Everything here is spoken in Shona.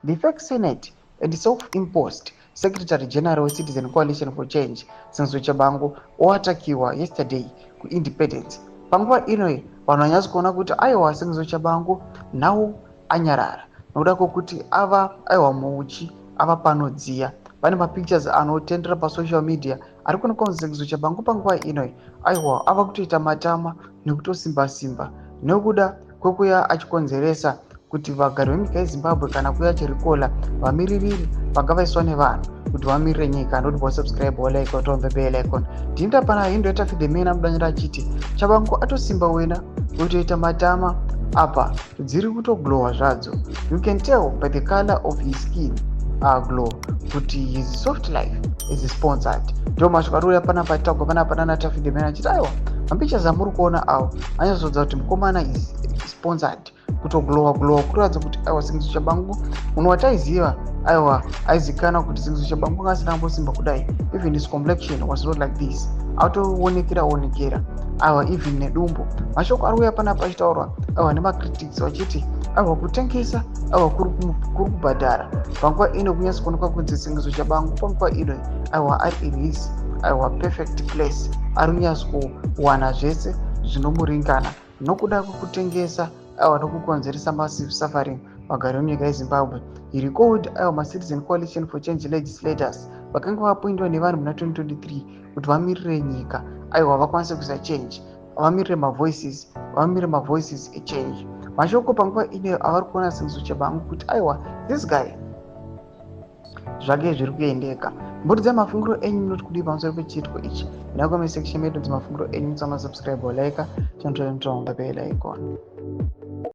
The fake Senate and self-imposed Secretary General Citizen Coalition for Change Senzo Chabangu watakiwa yesterday ku Independence. Panguva inoyi vanhu vanyatso kuona kuti aiwa Senzo Chabangu nawo anyarara nokuda kwokuti aiwa muuchi ava panodziya. Pane mapictures anotendera pasocial media ari kuoneka kunzi Senzo Chabangu panguva inoyi aiwa ava kutoita matama nekutosimba-simba nekuda kwekuya achikonzeresa kuti vagari venyika yeZimbabwe kana kuya achirikola vamiririri vangavaiswa nevanhu kuti vamirire nyika. Ndoti bosubscribe like utombe bell icon. Tinda pana hindoita fidemena mudanyira achiti Chabangu atosimba wena kutoita matama apa dziri kutoglowa zvadzo. You can tell by the color of his skin glow kuti his soft life is sponsored. Ndio mashukaruya pana patagwa pana pana tafidemena achiti aiwa mapictures amuri kuona awo anyazodza kuti mukomana is sponsored kutoglowa kuratidza kuti aiwa Senzo Chabangu munhu wataiziva aiwa aizikana kuti Senzo Chabangu ngasina ambosimba kudai. Even his complexion was not like this. Autoonekera aiwa even nedumbu. Mashoko ari uya pana pachitaurwa aiwa nemacritics vachiti aiwa kutengesa aiwa kuri kubhadhara. Panguva ino kunyatso kuonekwa kunzi Senzo Chabangu panguva ino aiwa ari in his aiwa perfect place. Ari kunyatso kuwana zvese zvinomuringana nokuda kwekutengesa aiwa nokukonzeresa massive suffering vagari venyika yeZimbabwe. He recalled aiwa Citizen Coalition for Change legislators vakanga vapoindwa nevanhu muna 2023 kuti vamirire nyika aiwa vakwanise kuisa change, vamirire mavoices echange. Mashoko panguva ino avari kuona Senzo Chabangu kuti aiwa this guy zvake zviri kuendeka. Mbudza mafungiro enyu munoti kudii pamusoro pechiitiko ichi. Nako musection medu mafungiro enyu musama subscribe like channel bell icon.